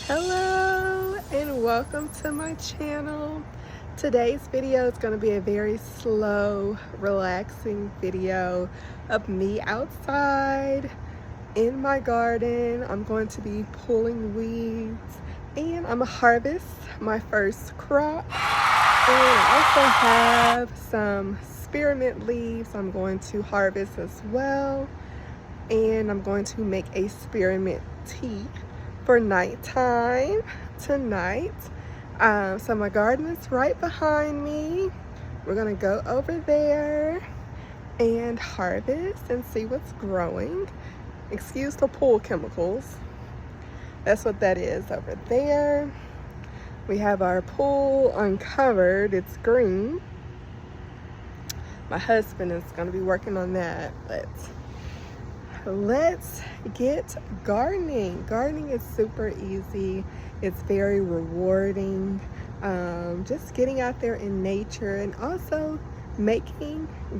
Hello and welcome to my channel. Today's video is going to be a very slow, relaxing video of me outside in my garden. I'm going to be pulling weeds and I'm gonna harvest my first crop. And I also have some spearmint leaves I'm going to harvest as well. And I'm going to make a spearmint tea for nighttime tonight. So my garden is right behind me. We're gonna go over there and harvest and see what's growing. Excuse the pool chemicals. That's what that is over there. We have our pool uncovered. It's green. My husband is gonna be working on that, but let's get gardening. Gardening is super easy. It's very rewarding. Just getting out there in nature and also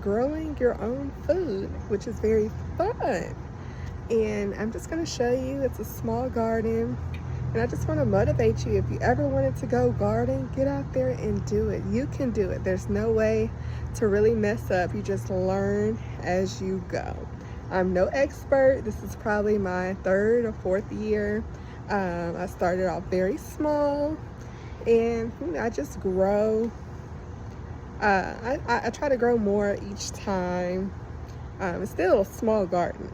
growing your own food, which is very fun. And I'm just going to show you, it's a small garden. And I just want to motivate you, if you ever wanted to go garden, get out there and do it. You can do it. There's no way to really mess up. You just learn as you go. I'm no expert. This is probably my third or fourth year. I started off very small and I just grow. I try to grow more each time. It's still a small garden,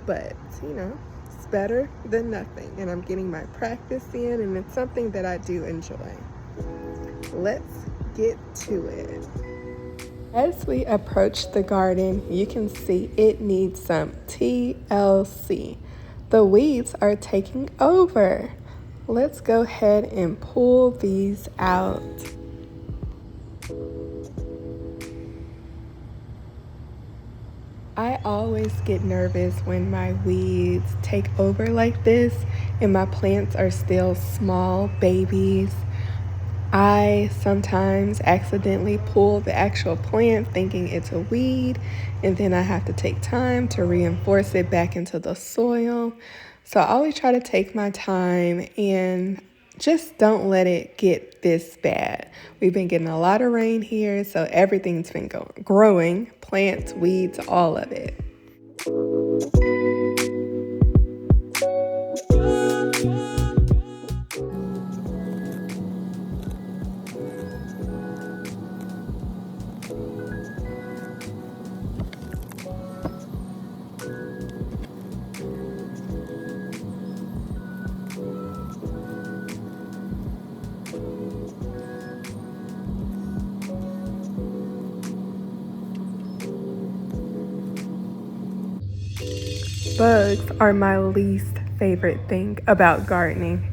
but it's better than nothing. And I'm getting my practice in and it's something that I do enjoy. Let's get to it. As we approach the garden, you can see it needs some TLC. The weeds are taking over. Let's go ahead and pull these out. I always get nervous when my weeds take over like this and my plants are still small babies. I sometimes accidentally pull the actual plant thinking it's a weed, and then I have to take time to reinforce it back into the soil. So I always try to take my time and just don't let it get this bad. We've been getting a lot of rain here, so everything's been growing, plants, weeds, all of it. Bugs are my least favorite thing about gardening.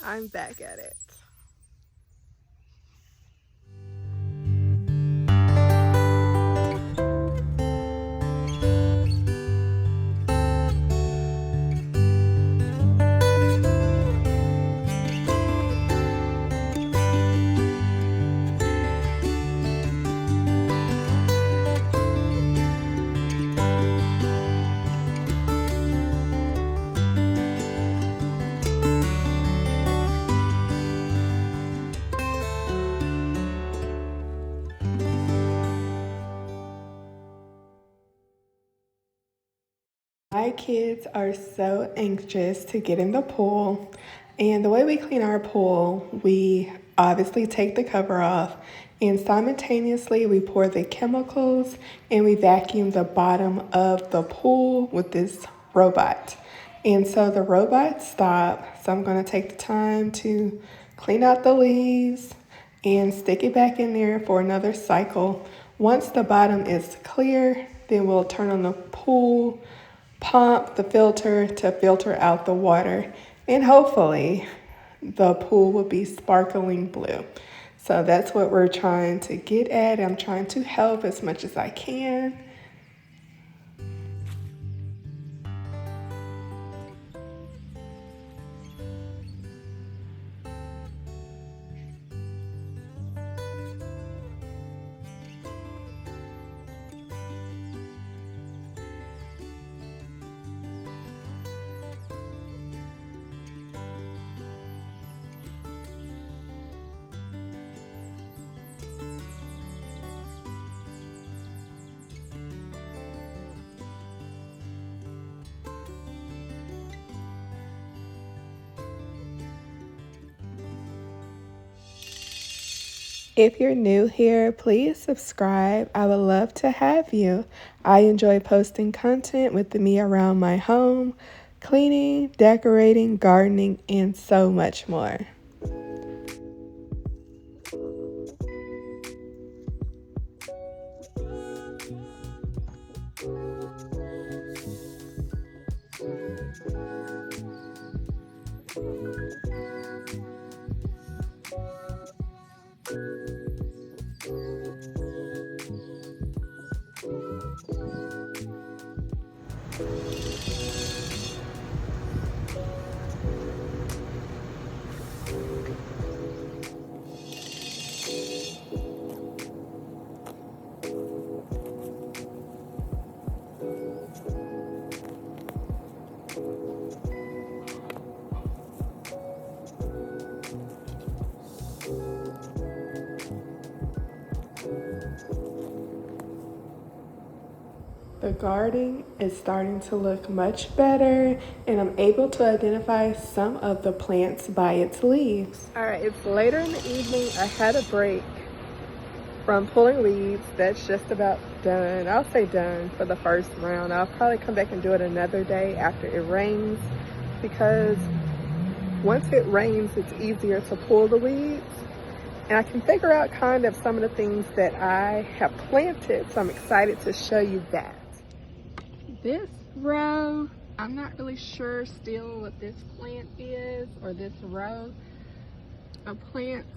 I'm back at it. My kids are so anxious to get in the pool, and the way we clean our pool, we obviously take the cover off and simultaneously we pour the chemicals and we vacuum the bottom of the pool with this robot. And so the robot stopped, so I'm going to take the time to clean out the leaves and stick it back in there for another cycle. Once the bottom is clear, then we'll turn on the pool pump, the filter to filter out the water, and hopefully the pool will be sparkling blue. So that's what we're trying to get at. I'm trying to help as much as I can. If you're new here, please subscribe. I would love to have you. I enjoy posting content with me around my home, cleaning, decorating, gardening, and so much more. The garden is starting to look much better, and I'm able to identify some of the plants by its leaves. All right, it's later in the evening. I had a break from pulling leaves. That's just about done. I'll say done for the first round. I'll probably come back and do it another day after it rains, because once it rains, it's easier to pull the weeds. And I can figure out kind of some of the things that I have planted, so I'm excited to show you that. This row, I'm not really sure still what this plant is, or this row of plants.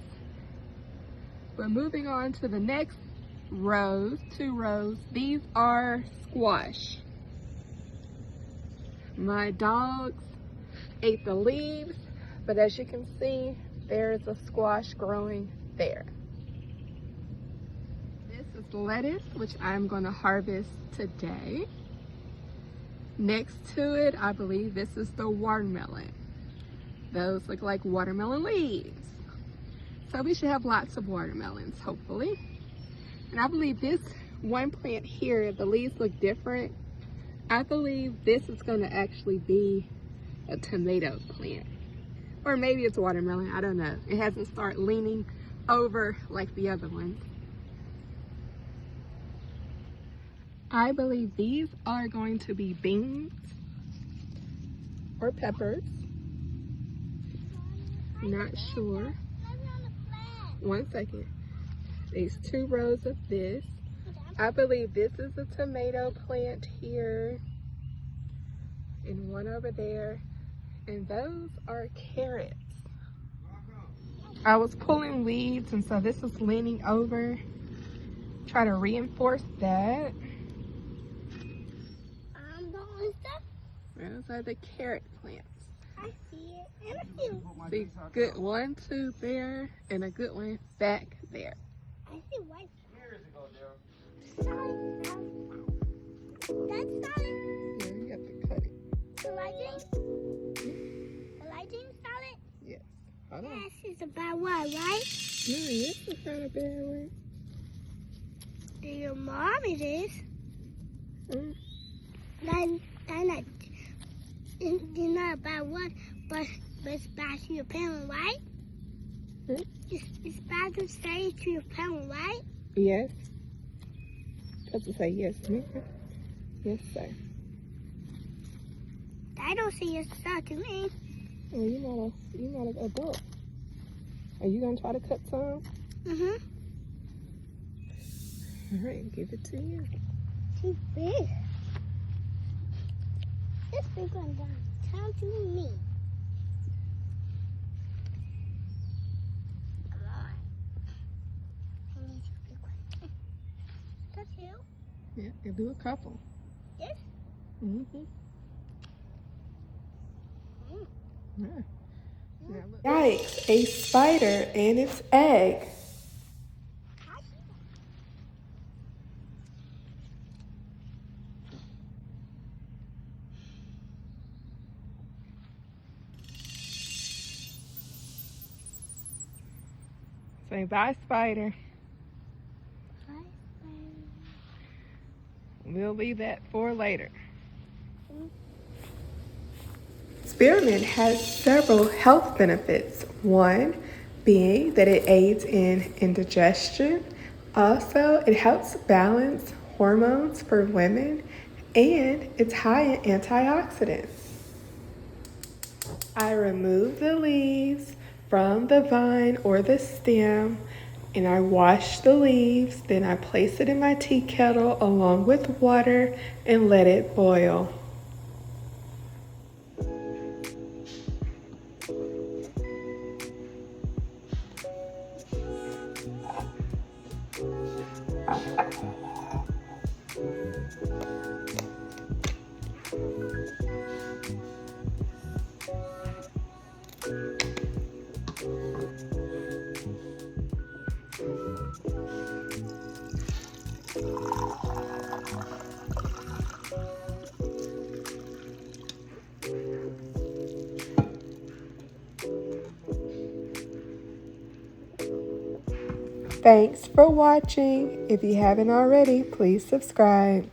But moving on to the next rows, 2 rows, these are squash. My dogs ate the leaves, but as you can see, there's a squash growing there. This is lettuce, which I'm going to harvest today. Next to it, I believe this is the watermelon. Those look like watermelon leaves. So we should have lots of watermelons, hopefully. And I believe this one plant here, the leaves look different. I believe this is going to actually be a tomato plant. Or maybe it's watermelon, I don't know. It hasn't started leaning over like the other ones. I believe these are going to be beans or peppers. Not sure. One second. These 2 rows of this. I believe this is a tomato plant here. And one over there. And those are carrots. I was pulling weeds, and so this is leaning over. Try to reinforce that. Those are the carrot plants. I see it. And I see good 1, 2 there, and a good one back there. I see white. Solid. That's solid. Yeah, you have to cut it. The lighting? The lighting solid? Yes. Hold on. This is a bad one, right? No, this is not a bad one. And your mom it is. Then it's not a bad one, but it's bad to your parent, right? It's bad to say to your parent, right? Yes. Supposed to say yes, ma'am. Yes, sir. I don't say yes, sir, to me. Well, you're not an adult. Are you gonna try to cut some? Mm-hmm. All right, give it to you. Too big. This big one down to me. Come on. I need a big one. That's you? Yeah, you'll do a couple. Yes? Mm-hmm. Mm. Yeah. Yikes, a spider and its egg. Say bye, spider. Bye, spider. We'll leave that for later. Spearmint has several health benefits. 1, being that it aids in indigestion. Also, it helps balance hormones for women, and it's high in antioxidants. I remove the leaves from the vine or the stem, and I wash the leaves. Then I place it in my tea kettle along with water and let it boil. Thanks for watching. If you haven't already, please subscribe.